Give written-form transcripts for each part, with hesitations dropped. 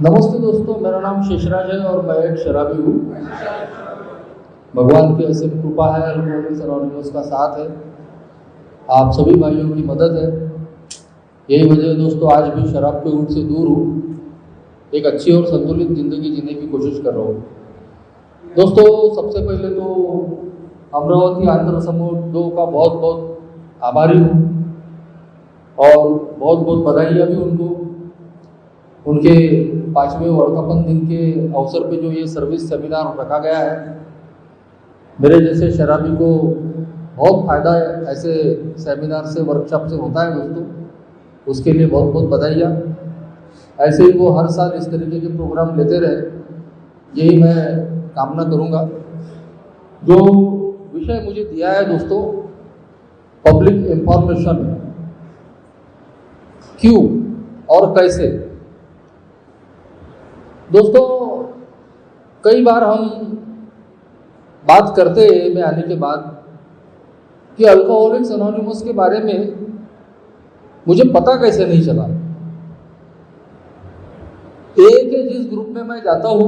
नमस्ते दोस्तों, मेरा नाम शेषराज है और मैं एक शराबी हूँ। भगवान की असीम कृपा है, अल्कोहलिक्स एनोनिमस का साथ है, आप सभी भाइयों की मदद है। यही वजह है दोस्तों, आज भी शराब के गुण से दूर हूँ, एक अच्छी और संतुलित ज़िंदगी जीने की कोशिश कर रहा हूँ। दोस्तों, सबसे पहले तो अमरावती आंध्र समूह 2 का बहुत बहुत आभारी हूँ और बहुत बहुत बधाइयाँ भी उनको, उनके 5वें वर्धापन दिन के अवसर पे जो ये सर्विस सेमिनार रखा गया है। मेरे जैसे शराबी को बहुत फ़ायदा ऐसे सेमिनार से, वर्कशॉप से होता है दोस्तों, उसके लिए बहुत बहुत बधाइयाँ। ऐसे ही वो हर साल इस तरीके के प्रोग्राम लेते रहे, यही मैं कामना करूँगा। जो विषय मुझे दिया है दोस्तों, पब्लिक इंफॉर्मेशन, क्यों और कैसे। दोस्तों, कई बार हम बात करते हैं में आने के बाद कि अल्कोहलिक्स एनोनिमस के बारे में मुझे पता कैसे नहीं चला। एक जिस ग्रुप में मैं जाता हूँ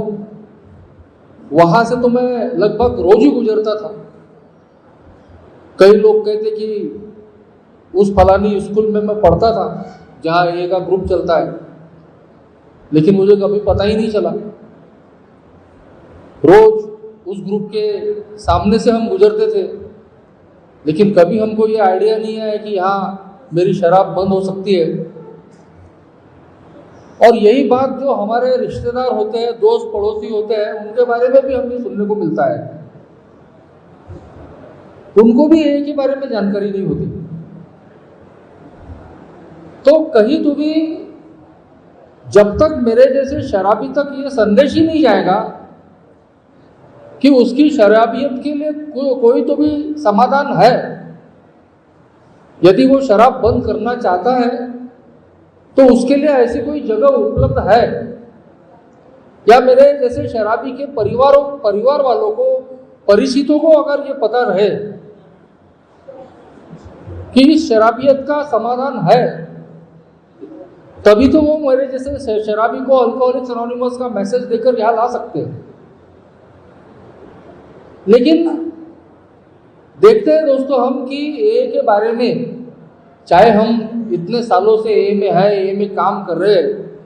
वहाँ से तो मैं लगभग रोज ही गुजरता था। कई लोग कहते कि उस फलानी स्कूल में मैं पढ़ता था जहाँ ए का ग्रुप चलता है, लेकिन मुझे कभी पता ही नहीं चला। रोज उस ग्रुप के सामने से हम गुजरते थे, लेकिन कभी हमको ये आइडिया नहीं आया कि यहाँ मेरी शराब बंद हो सकती है। और यही बात जो हमारे रिश्तेदार होते हैं, दोस्त पड़ोसी होते हैं, उनके बारे में भी हमें सुनने को मिलता है। उनको भी ए के बारे में जानकारी नहीं होती। तो कहीं तो भी जब तक मेरे जैसे शराबी तक ये संदेश ही नहीं जाएगा कि उसकी शराबियत के लिए कोई तो भी समाधान है, यदि वो शराब बंद करना चाहता है तो उसके लिए ऐसी कोई जगह उपलब्ध है, या मेरे जैसे शराबी के परिवार वालों को, परिचितों को अगर ये पता रहे कि शराबियत का समाधान है, तभी तो वो मेरे जैसे शराबी को अल्कोहलिक्स एनोनिमस का मैसेज देकर यहाँ ला सकते हैं। लेकिन देखते हैं दोस्तों हम कि ए के बारे में, चाहे हम इतने सालों से ए में है, ए में काम कर रहे हैं,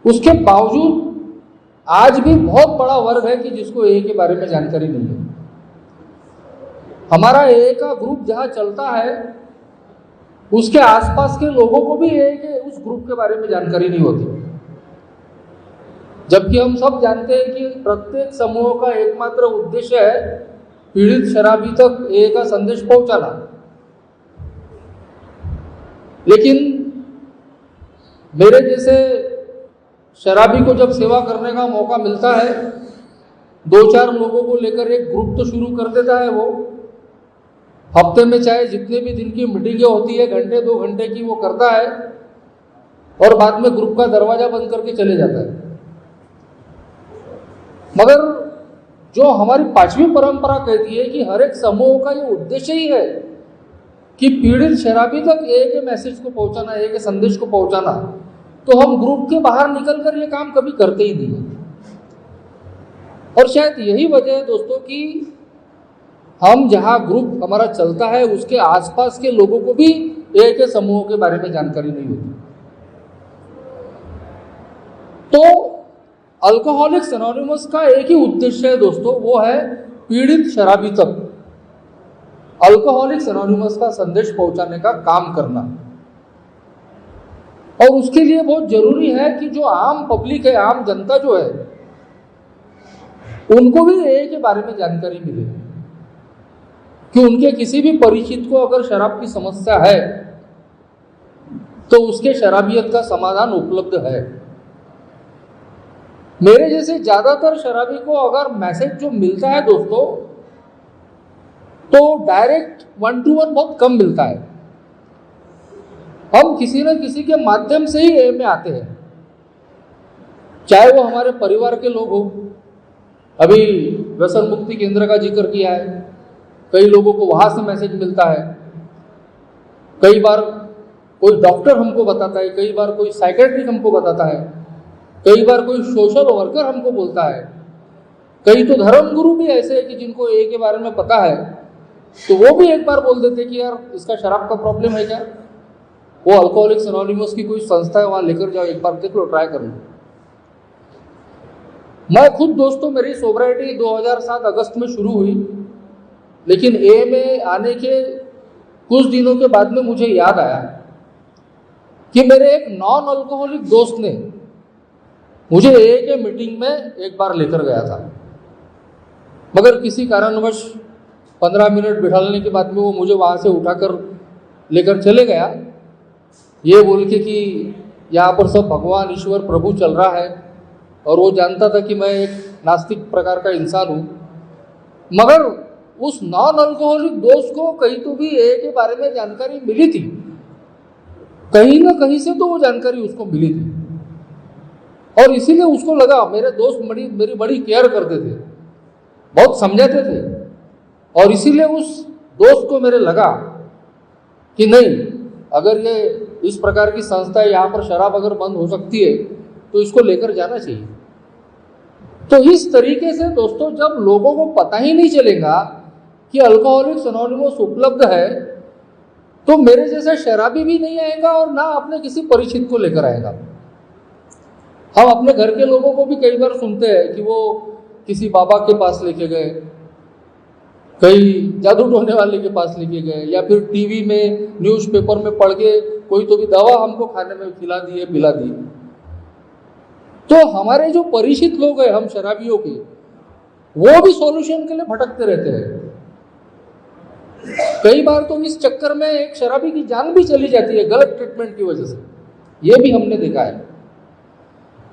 उसके बावजूद आज भी बहुत बड़ा वर्ग है कि जिसको ए के बारे में जानकारी नहीं है। हमारा ए का ग्रुप जहाँ चलता है उसके आसपास के लोगों को भी ए के उस ग्रुप के बारे में जानकारी नहीं होती, जबकि हम सब जानते हैं कि प्रत्येक समूह का एकमात्र उद्देश्य है पीड़ित शराबी तक ए का संदेश पहुंचाना। लेकिन मेरे जैसे शराबी को जब सेवा करने का मौका मिलता है, 2-4 लोगों को लेकर एक ग्रुप तो शुरू कर देता है वो। हफ्ते में चाहे जितने भी दिन की मीटिंगें होती है, घंटे 2 घंटे की वो करता है और बाद में ग्रुप का दरवाजा बंद करके चले जाता है। मगर जो हमारी 5वीं परंपरा कहती है कि हर एक समूह का ये उद्देश्य ही है कि पीड़ित शराबी तक ए के मैसेज को पहुंचाना, ए के संदेश को पहुंचाना, तो हम ग्रुप के बाहर निकलकर ये काम कभी करते ही नहीं है। और शायद यही वजह है दोस्तों कि हम जहां ग्रुप हमारा चलता है उसके आसपास के लोगों को भी ए के समूह के बारे में जानकारी नहीं होती। तो अल्कोहलिक्स एनोनिमस का एक ही उद्देश्य है दोस्तों, वो है पीड़ित शराबी तक अल्कोहलिक्स एनोनिमस का संदेश पहुंचाने का काम करना। और उसके लिए बहुत जरूरी है कि जो आम पब्लिक है, आम जनता जो है, उनको भी ए के बारे में जानकारी मिले कि उनके किसी भी परिचित को अगर शराब की समस्या है तो उसके शराबियत का समाधान उपलब्ध है। मेरे जैसे ज्यादातर शराबी को अगर मैसेज जो मिलता है दोस्तों, तो डायरेक्ट 1-to-1 बहुत कम मिलता है। हम किसी न किसी के माध्यम से ही ए में आते हैं, चाहे वो हमारे परिवार के लोग हो। अभी व्यसन मुक्ति केंद्र का जिक्र किया है, कई लोगों को वहां से मैसेज मिलता है। कई बार कोई डॉक्टर हमको बताता है, कई बार कोई साइकेट्रिक हमको बताता है कई बार कोई सोशल वर्कर हमको बोलता है, कई तो धर्मगुरु भी ऐसे हैं कि जिनको ए के बारे में पता है, तो वो भी एक बार बोल देते कि यार इसका शराब का प्रॉब्लम है क्या, वो अल्कोहलिक्स एनोनिमस की कोई संस्था है, वहां लेकर जाओ, एक बार देख लो, ट्राई कर लो। मैं खुद दोस्तों, मेरी सोब्राइटी 2007 अगस्त में शुरू हुई, लेकिन ए में आने के कुछ दिनों के बाद में मुझे याद आया कि मेरे एक नॉन अल्कोहलिक दोस्त ने मुझे ए के मीटिंग में एक बार लेकर गया था, मगर किसी कारणवश 15 मिनट बिठाने के बाद में वो मुझे वहाँ से उठाकर लेकर चले गया, ये बोल के कि यहाँ पर सब भगवान ईश्वर प्रभु चल रहा है, और वो जानता था कि मैं एक नास्तिक प्रकार का इंसान हूँ। मगर उस नॉन अल्कोहलिक दोस्त को कहीं तो भी ए के बारे में जानकारी मिली थी, कहीं ना कहीं से तो वो जानकारी उसको मिली थी, और इसीलिए उसको लगा, मेरे दोस्त मेरी बड़ी केयर करते थे, बहुत समझाते थे, और इसीलिए उस दोस्त को मेरे लगा कि नहीं, अगर ये इस प्रकार की संस्था है, यहाँ पर शराब अगर बंद हो सकती है तो इसको लेकर जाना चाहिए। तो इस तरीके से दोस्तों, जब लोगों को पता ही नहीं चलेगा कि अल्कोहलिक्स एनोनिमस उपलब्ध है, तो मेरे जैसा शराबी भी नहीं आएगा और ना अपने किसी परिचित को लेकर आएगा। हम अपने घर के लोगों को भी कई बार सुनते हैं कि वो किसी बाबा के पास लेके गए, कई जादू टोने वाले के पास लेके गए, या फिर टीवी में न्यूज़पेपर में पढ़ के कोई तो भी दवा हमको खाने में खिला दी है, पिला दी। तो हमारे जो परिचित लोग हैं हम शराबियों के, वो भी सॉल्यूशन के लिए भटकते रहते हैं। कई बार तो इस चक्कर में एक शराबी की जान भी चली जाती है गलत ट्रीटमेंट की वजह से, ये भी हमने देखा है।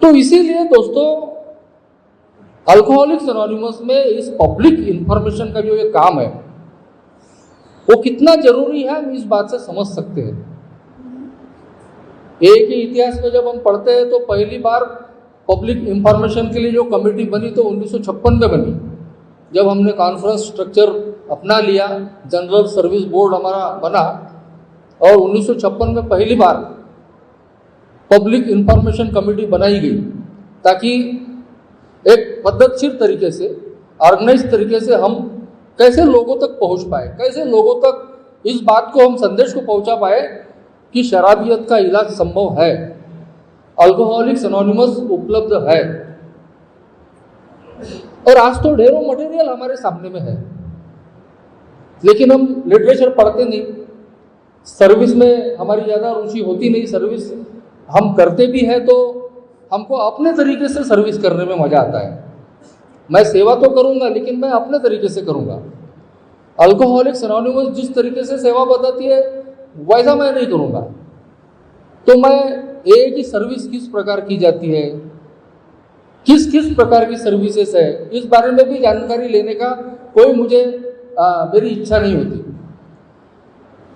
तो इसीलिए दोस्तों, अल्कोहलिक्स एनोनिमस में इस पब्लिक इंफॉर्मेशन का जो ये काम है, वो कितना जरूरी है, हम इस बात से समझ सकते हैं। ए के इतिहास में जब हम पढ़ते हैं तो पहली बार पब्लिक इंफॉर्मेशन के लिए जो कमेटी बनी तो 1956 में बनी, जब हमने कॉन्फ्रेंस स्ट्रक्चर अपना लिया, जनरल सर्विस बोर्ड हमारा बना, और 1956 में पहली बार पब्लिक इंफॉर्मेशन कमेटी बनाई गई, ताकि एक पद्धतिशीर तरीके से, ऑर्गेनाइज तरीके से हम कैसे लोगों तक पहुंच पाए, कैसे लोगों तक इस बात को हम संदेश को पहुंचा पाए कि शराबियत का इलाज संभव है, अल्कोहलिक्स एनोनिमस उपलब्ध है। और आज तो ढेरों मटेरियल हमारे सामने में है, लेकिन हम लिटरेचर पढ़ते नहीं, सर्विस में हमारी ज़्यादा रुचि होती नहीं, सर्विस हम करते भी हैं तो हमको अपने तरीके से सर्विस करने में मज़ा आता है। मैं सेवा तो करूँगा, लेकिन मैं अपने तरीके से करूँगा। अल्कोहलिक्स एनोनिमस जिस तरीके से सेवा बताती है वैसा मैं नहीं करूँगा। तो मैं ए की सर्विस किस प्रकार की जाती है, किस किस प्रकार की सर्विसेज है, इस बारे में भी जानकारी लेने का कोई मुझे मेरी इच्छा नहीं होती।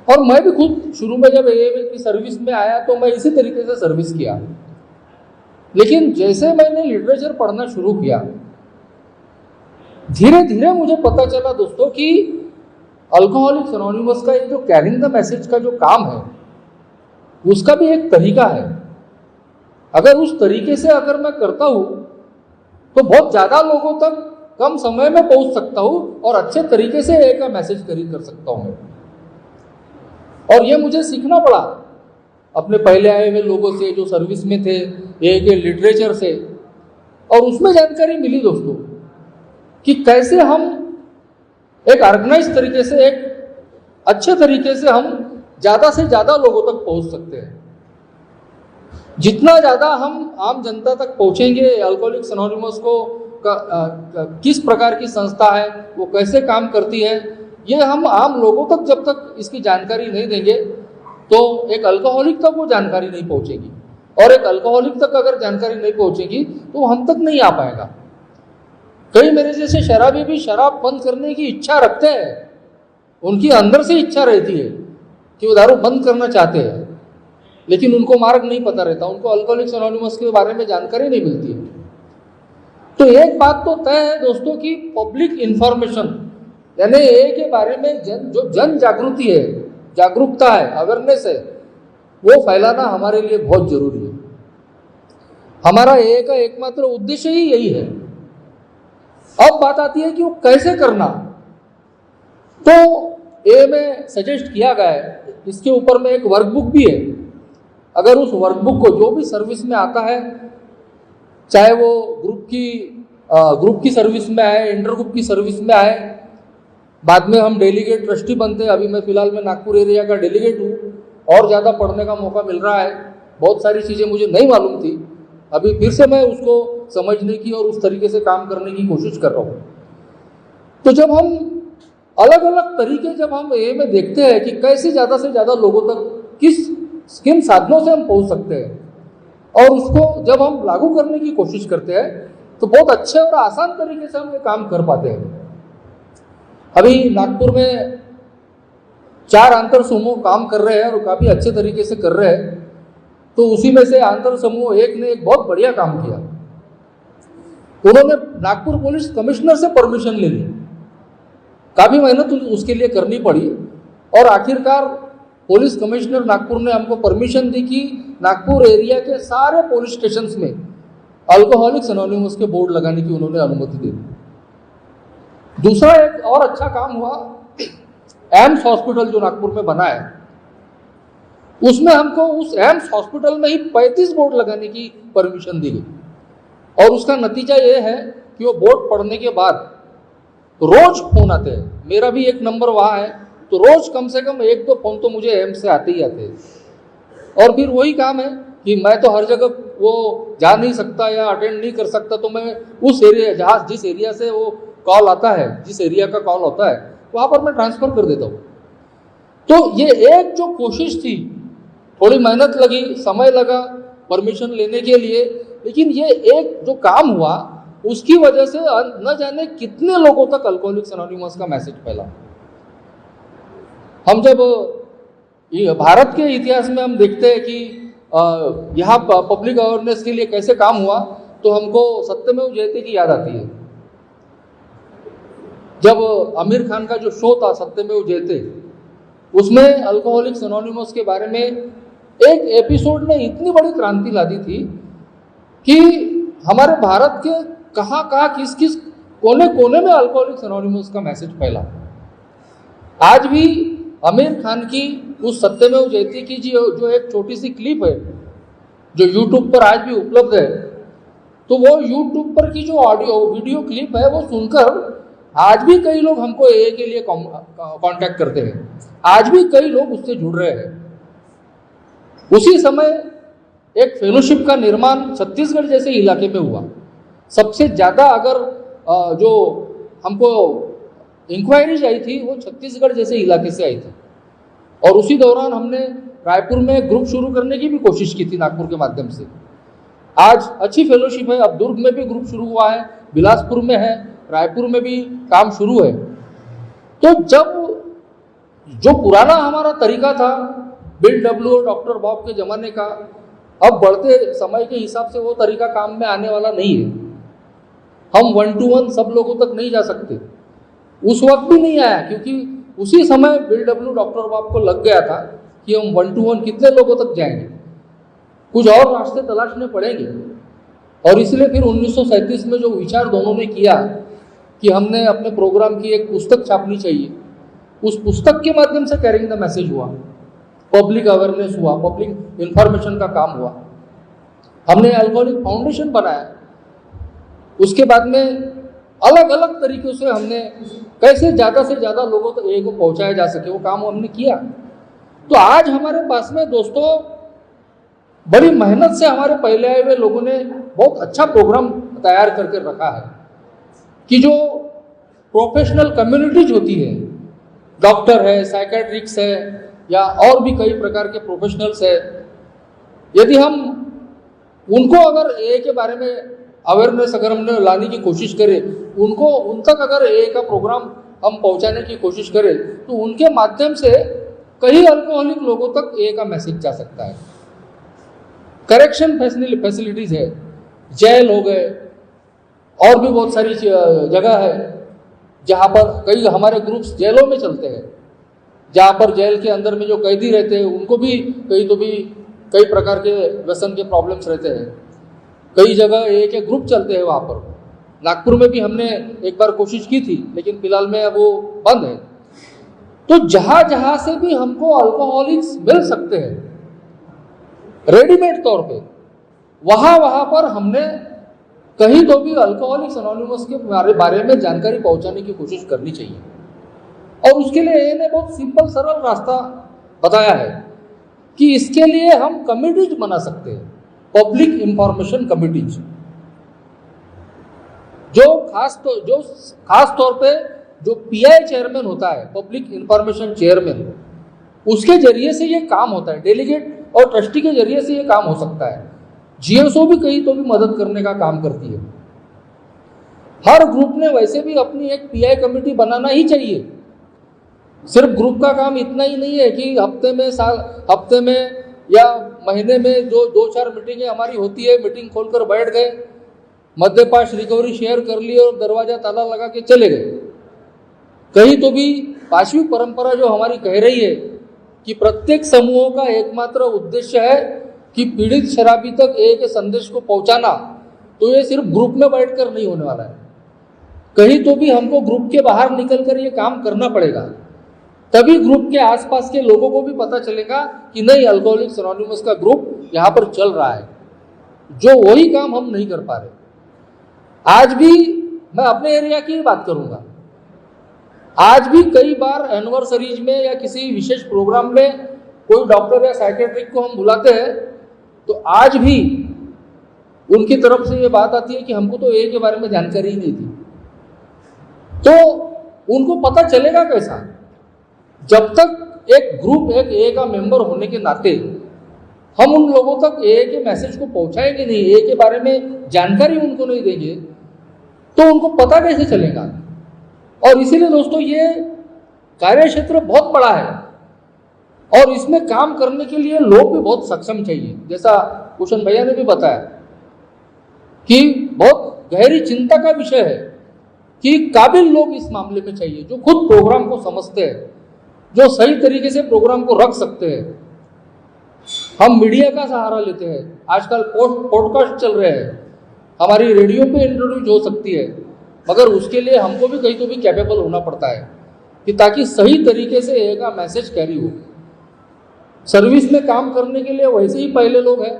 और मैं भी खुद शुरू में जब ए की सर्विस में आया तो मैं इसी तरीके से सर्विस किया, लेकिन जैसे मैंने लिटरेचर पढ़ना शुरू किया, धीरे धीरे मुझे पता चला दोस्तों कि अल्कोहलिक्स एनोनिमस का ये जो कैरिंग द मैसेज का जो काम है, उसका भी एक तरीका है। अगर उस तरीके से अगर मैं करता हूँ तो बहुत ज़्यादा लोगों तक कम समय में पहुँच सकता हूँ और अच्छे तरीके से ए का मैसेज कैरी कर सकता हूँ। और ये मुझे सीखना पड़ा अपने पहले आए हुए लोगों से जो सर्विस में थे, ए के लिटरेचर से, और उसमें जानकारी मिली दोस्तों कि कैसे हम एक ऑर्गेनाइज तरीके से, एक अच्छे तरीके से हम ज़्यादा से ज़्यादा लोगों तक पहुंच सकते हैं। जितना ज़्यादा हम आम जनता तक पहुंचेंगे, अल्कोहलिक्स एनोनिमस को किस प्रकार की संस्था है, वो कैसे काम करती है, ये हम आम लोगों तक जब तक इसकी जानकारी नहीं देंगे तो एक अल्कोहलिक तक वो जानकारी नहीं पहुंचेगी, और एक अल्कोहलिक तक अगर जानकारी नहीं पहुंचेगी तो हम तक नहीं आ पाएगा। कई मेरे जैसे शराबी भी शराब बंद करने की इच्छा रखते हैं, उनकी अंदर से इच्छा रहती है कि वो दारू बंद करना चाहते हैं, लेकिन उनको मार्ग नहीं पता रहता, उनको अल्कोहलिक्स एनोनिमस के बारे में जानकारी नहीं मिलती है। तो एक बात तो तय है दोस्तों कि पब्लिक इंफॉर्मेशन यानी ए के बारे में जो जन जागृति है, जागरूकता है, अवेयरनेस है, वो फैलाना हमारे लिए बहुत जरूरी है। हमारा ए का एकमात्र उद्देश्य ही यही है। अब बात आती है कि वो कैसे करना। तो ए में सजेस्ट किया गया है, इसके ऊपर में एक वर्कबुक भी है। अगर उस वर्कबुक को जो भी सर्विस में आता है, चाहे वो ग्रुप की सर्विस में आए, इंटर ग्रुप की सर्विस में आए, बाद में हम डेलीगेट ट्रस्टी बनते हैं। अभी मैं फिलहाल में नागपुर एरिया का डेलीगेट हूँ और ज़्यादा पढ़ने का मौका मिल रहा है। बहुत सारी चीज़ें मुझे नहीं मालूम थी, अभी फिर से मैं उसको समझने की और उस तरीके से काम करने की कोशिश कर रहा हूँ। तो जब हम अलग अलग तरीके जब हम ए में देखते हैं कि कैसे ज़्यादा से ज़्यादा लोगों तक किन साधनों से हम पहुँच सकते हैं, और उसको जब हम लागू करने की कोशिश करते हैं तो बहुत अच्छे और आसान तरीके से हम ये काम कर पाते हैं। अभी नागपुर में 4 आंतर समूह काम कर रहे हैं और काफ़ी अच्छे तरीके से कर रहे हैं। तो उसी में से आंतर समूह एक ने एक बहुत बढ़िया काम किया। उन्होंने नागपुर पुलिस कमिश्नर से परमिशन ले ली, काफ़ी मेहनत उसके लिए करनी पड़ी, और आखिरकार पुलिस कमिश्नर नागपुर ने हमको परमिशन दी कि नागपुर एरिया के सारे पुलिस स्टेशंस में अल्कोहलिक्स एनोनिमस के बोर्ड लगाने की उन्होंने अनुमति दे दी। दूसरा एक और अच्छा काम हुआ, एम्स हॉस्पिटल जो नागपुर में बना है, उसमें हमको उस एम्स हॉस्पिटल में ही 35 बोर्ड लगाने की परमिशन दी गई। और उसका नतीजा ये है कि वो बोर्ड पढ़ने के बाद रोज फोन आते हैं। मेरा भी एक नंबर वहाँ है, तो रोज कम से कम 1-2 फोन तो मुझे एम्स से आते ही आते हैं। और फिर वही काम है कि मैं तो हर जगह वो जा नहीं सकता या अटेंड नहीं कर सकता, तो मैं उस एरिया जिस एरिया से वो कॉल आता है, जिस एरिया का कॉल होता है, वहाँ पर मैं ट्रांसफ़र कर देता हूँ। तो ये एक जो कोशिश थी, थोड़ी मेहनत लगी, समय लगा परमिशन लेने के लिए, लेकिन ये एक जो काम हुआ उसकी वजह से न जाने कितने लोगों तक अल्कोहलिक्स एनोनिमस का मैसेज फैला। हम जब भारत के इतिहास में हम देखते हैं कि यहाँ पब्लिक अवेयरनेस के लिए कैसे काम हुआ, तो हमको सत्यमेव जयते की याद आती है। जब आमिर खान का जो शो था सत्यमेव जयते, उसमें अल्कोहलिक्स एनोनिमस के बारे में एक एपिसोड ने इतनी बड़ी क्रांति ला दी थी कि हमारे भारत के कहाँ किस कोने कोने में अल्कोहलिक्स एनोनिमस का मैसेज फैला। आज भी आमिर खान की उस सत्यमेव जयते की जो एक छोटी सी क्लिप है, जो यूट्यूब पर आज भी उपलब्ध है, तो वो यूट्यूब पर की जो वीडियो क्लिप है, वो सुनकर आज भी कई लोग हमको ए के लिए कांटेक्ट करते हैं। आज भी कई लोग उससे जुड़ रहे हैं। उसी समय एक फेलोशिप का निर्माण छत्तीसगढ़ जैसे इलाके में हुआ। सबसे ज़्यादा अगर जो हमको इंक्वायरीज आई थी वो छत्तीसगढ़ जैसे इलाके से आई थी। और उसी दौरान हमने रायपुर में ग्रुप शुरू करने की भी कोशिश की थी नागपुर के माध्यम से। आज अच्छी फेलोशिप है। अब दुर्ग में भी ग्रुप शुरू हुआ है, बिलासपुर में है, रायपुर में भी काम शुरू है। तो जब जो पुराना हमारा तरीका था बिल डब्ल्यू और डॉक्टर बॉब के ज़माने का, अब बढ़ते समय के हिसाब से वो तरीका काम में आने वाला नहीं है। हम 1-to-1 सब लोगों तक नहीं जा सकते। उस वक्त भी नहीं आया, क्योंकि उसी समय बिल डब्ल्यू डॉक्टर बॉब को लग गया था कि हम 1-to-1 कितने लोगों तक जाएंगे, कुछ और रास्ते तलाशने पड़ेंगे। और इसलिए फिर 1937 में जो विचार दोनों ने किया कि हमने अपने प्रोग्राम की एक पुस्तक छापनी चाहिए, उस पुस्तक के माध्यम से कैरिंग द मैसेज हुआ, पब्लिक अवेयरनेस हुआ, पब्लिक इंफॉर्मेशन का काम हुआ। हमने अल्कोहलिक फाउंडेशन बनाया। उसके बाद में अलग अलग तरीक़ों से हमने कैसे ज़्यादा से ज़्यादा लोगों तक ए को पहुँचाया जा सके, वो काम हमने किया। तो आज हमारे पास में दोस्तों बड़ी मेहनत से हमारे पहले आए हुए लोगों ने बहुत अच्छा प्रोग्राम तैयार करके रखा है कि जो प्रोफेशनल कम्युनिटीज होती है, डॉक्टर है, साइकेट्रिक्स है, या और भी कई प्रकार के प्रोफेशनल्स है, यदि हम उनको अगर ए के बारे में अवेयरनेस अगर हमने लाने की कोशिश करें, उन तक अगर ए का प्रोग्राम हम पहुंचाने की कोशिश करें, तो उनके माध्यम से कई अल्कोहलिक लोगों तक ए का मैसेज जा सकता है। करेक्शन फैसिलिटीज है, जेल हो गए, और भी बहुत सारी जगह है जहाँ पर कई हमारे ग्रुप्स जेलों में चलते हैं, जहाँ पर जेल के अंदर में जो कैदी रहते हैं उनको भी कई प्रकार के व्यसन के प्रॉब्लम्स रहते हैं। कई जगह एक ग्रुप चलते हैं वहाँ पर। नागपुर में भी हमने एक बार कोशिश की थी, लेकिन फिलहाल में वो बंद है। तो जहाँ जहाँ से भी हमको अल्कोहलिक्स मिल सकते हैं रेडीमेड तौर पे, वहाँ वहाँ पर हमने कहीं तो भी अल्कोहलिक्स एनोनिमस के बारे में जानकारी पहुँचाने की कोशिश करनी चाहिए। और उसके लिए इन्हें बहुत सिंपल सरल रास्ता बताया है कि इसके लिए हम कमिटीज बना सकते हैं, पब्लिक इंफॉर्मेशन कमिटीज, जो खास तौर पे जो पीआई चेयरमैन होता है, पब्लिक इंफॉर्मेशन चेयरमैन, उसके जरिए से ये काम होता है। डेलीगेट और ट्रस्टी के जरिए से ये काम हो सकता है। जीएसओ भी कहीं तो भी मदद करने का काम करती है। हर ग्रुप ने वैसे भी अपनी एक पीआई कमेटी बनाना ही चाहिए। सिर्फ ग्रुप का काम इतना ही नहीं है कि हफ्ते में या महीने में जो 2-4 मीटिंगें हमारी होती है, मीटिंग खोलकर बैठ गए, मध्यपाश रिकवरी शेयर कर ली और दरवाजा ताला लगा के चले गए। कहीं तो भी पांचवी परंपरा जो हमारी कह रही है कि प्रत्येक समूहों का एकमात्र उद्देश्य है कि पीड़ित शराबी तक एक संदेश को पहुंचाना, तो ये सिर्फ ग्रुप में बैठकर नहीं होने वाला है। कहीं तो भी हमको ग्रुप के बाहर निकलकर ये काम करना पड़ेगा, तभी ग्रुप के आसपास के लोगों को भी पता चलेगा कि नहीं, अल्कोहलिक्स एनोनिमस का ग्रुप यहाँ पर चल रहा है। जो वही काम हम नहीं कर पा रहे। आज भी मैं अपने एरिया की बात करूंगा, आज भी कई बार एनिवर्सरीज में या किसी विशेष प्रोग्राम में कोई डॉक्टर या साइकेट्रिक को हम बुलाते हैं, तो आज भी उनकी तरफ से ये बात आती है कि हमको तो ए के बारे में जानकारी ही नहीं थी। तो उनको पता चलेगा कैसा, जब तक एक ग्रुप एक ए का मेंबर होने के नाते हम उन लोगों तक ए के मैसेज को पहुंचाएंगे नहीं, ए के बारे में जानकारी उनको नहीं देंगे, तो उनको पता कैसे चलेगा। और इसीलिए दोस्तों ये कार्य क्षेत्र बहुत बड़ा है और इसमें काम करने के लिए लोग भी बहुत सक्षम चाहिए। जैसा भूषण भैया ने भी बताया कि बहुत गहरी चिंता का विषय है कि काबिल लोग इस मामले में चाहिए, जो खुद प्रोग्राम को समझते हैं, जो सही तरीके से प्रोग्राम को रख सकते हैं। हम मीडिया का सहारा लेते हैं, आजकल पॉडकास्ट चल रहे हैं, हमारी रेडियो पे इंट्रोड्यूस हो सकती है, मगर उसके लिए हमको भी कहीं तो भी कैपेबल होना पड़ता है कि ताकि सही तरीके से ए का मैसेज कैरी हो। सर्विस में काम करने के लिए वैसे ही पहले लोग हैं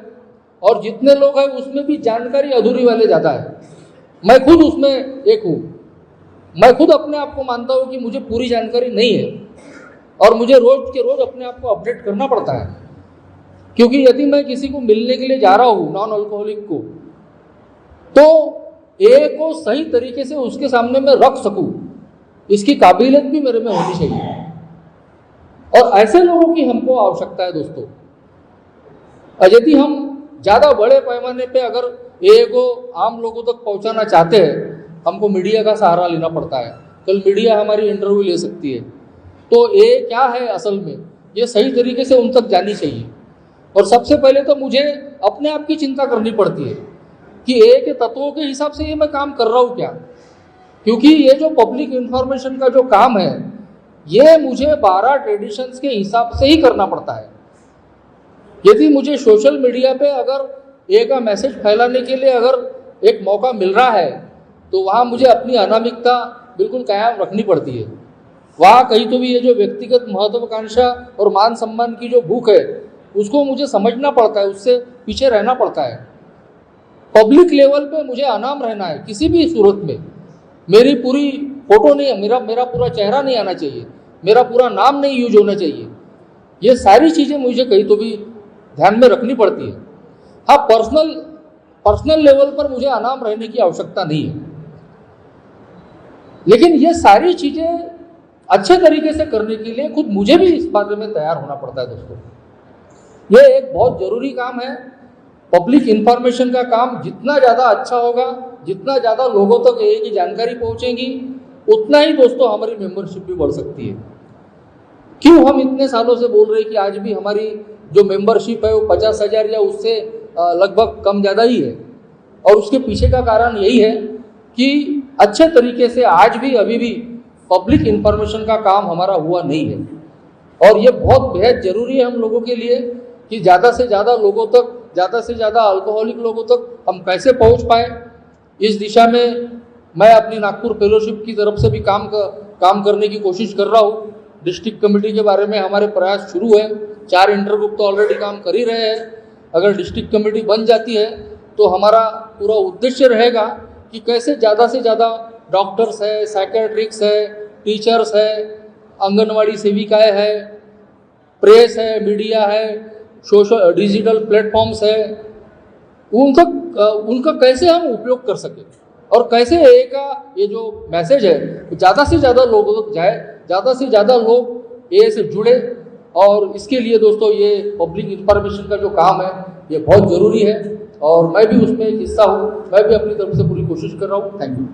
और जितने लोग हैं उसमें भी जानकारी अधूरी वाले ज़्यादा है। मैं खुद उसमें एक हूँ। मैं खुद अपने आप को मानता हूँ कि मुझे पूरी जानकारी नहीं है और मुझे रोज के रोज अपने आप को अपडेट करना पड़ता है, क्योंकि यदि मैं किसी को मिलने के लिए जा रहा हूँ नॉन अल्कोहलिक को, तो ए को सही तरीके से उसके सामने मैं रख सकूं, इसकी काबिलियत भी मेरे में होनी चाहिए। और ऐसे लोगों की हमको आवश्यकता है दोस्तों। यदि हम ज़्यादा बड़े पैमाने पे अगर ए को आम लोगों तक पहुंचाना चाहते हैं, हमको मीडिया का सहारा लेना पड़ता है। कल मीडिया हमारी इंटरव्यू ले सकती है, तो ए क्या है असल में, ये सही तरीके से उन तक जानी चाहिए। और सबसे पहले तो मुझे अपने आप की चिंता करनी पड़ती है कि ए के तत्वों के हिसाब से ये मैं काम कर रहा हूँ क्या, क्योंकि ये जो पब्लिक इंफॉर्मेशन का जो काम है ये मुझे 12 ट्रेडिशंस के हिसाब से ही करना पड़ता है। यदि मुझे सोशल मीडिया पे अगर ए का मैसेज फैलाने के लिए अगर एक मौका मिल रहा है, तो वहाँ मुझे अपनी अनामिकता बिल्कुल कायम रखनी पड़ती है। वहाँ कहीं तो भी ये जो व्यक्तिगत महत्वाकांक्षा और मान सम्मान की जो भूख है उसको मुझे समझना पड़ता है, उससे पीछे रहना पड़ता है। पब्लिक लेवल पे मुझे अनाम रहना है किसी भी सूरत में। मेरी पूरी फोटो नहीं, मेरा पूरा चेहरा नहीं आना चाहिए, मेरा पूरा नाम नहीं यूज होना चाहिए। ये सारी चीज़ें मुझे कहीं तो भी ध्यान में रखनी पड़ती है। हाँ, पर्सनल लेवल पर मुझे अनाम रहने की आवश्यकता नहीं है, लेकिन ये सारी चीज़ें अच्छे तरीके से करने के लिए खुद मुझे भी इस बारे में तैयार होना पड़ता है दोस्तों। ये एक बहुत ज़रूरी काम है। पब्लिक इंफॉर्मेशन का काम जितना ज़्यादा अच्छा होगा, जितना ज़्यादा लोगों तक ए की जानकारी पहुँचेगी, उतना ही दोस्तों हमारी मेंबरशिप भी बढ़ सकती है। क्यों हम इतने सालों से बोल रहे हैं कि आज भी हमारी जो मेंबरशिप है वो 50,000 या उससे लगभग कम ज़्यादा ही है, और उसके पीछे का कारण यही है कि अच्छे तरीके से आज भी अभी भी पब्लिक इंफॉर्मेशन का काम हमारा हुआ नहीं है। और ये बहुत बेहद ज़रूरी है हम लोगों के लिए कि ज़्यादा से ज़्यादा लोगों तक ज़्यादा से ज़्यादा अल्कोहलिक लोगों तक हम कैसे पहुंच पाए, इस दिशा में मैं अपनी नागपुर फेलोशिप की तरफ से भी काम करने की कोशिश कर रहा हूँ। डिस्ट्रिक्ट कमेटी के बारे में हमारे प्रयास शुरू है, 4 इंटरग्रुप तो ऑलरेडी काम कर ही रहे हैं। अगर डिस्ट्रिक्ट कमेटी बन जाती है तो हमारा पूरा उद्देश्य रहेगा कि कैसे ज़्यादा से ज़्यादा डॉक्टर्स है, साइकेट्रिक्स है, टीचर्स है, आंगनवाड़ी सेविकाएँ है, प्रेस है, मीडिया है, सोशल डिजिटल प्लेटफॉर्म्स है, उनका कैसे हम उपयोग कर सकें और कैसे ये जो मैसेज है ज़्यादा से ज़्यादा लोगों तक जाए, ज़्यादा से ज़्यादा लोग ए से जुड़े। और इसके लिए दोस्तों ये पब्लिक इंफॉर्मेशन का जो काम है ये बहुत ज़रूरी है और मैं भी उसमें एक हिस्सा हूँ। मैं भी अपनी तरफ से पूरी कोशिश कर रहा हूँ। Thank you.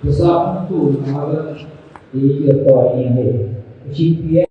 जसं आपण तो एक आहे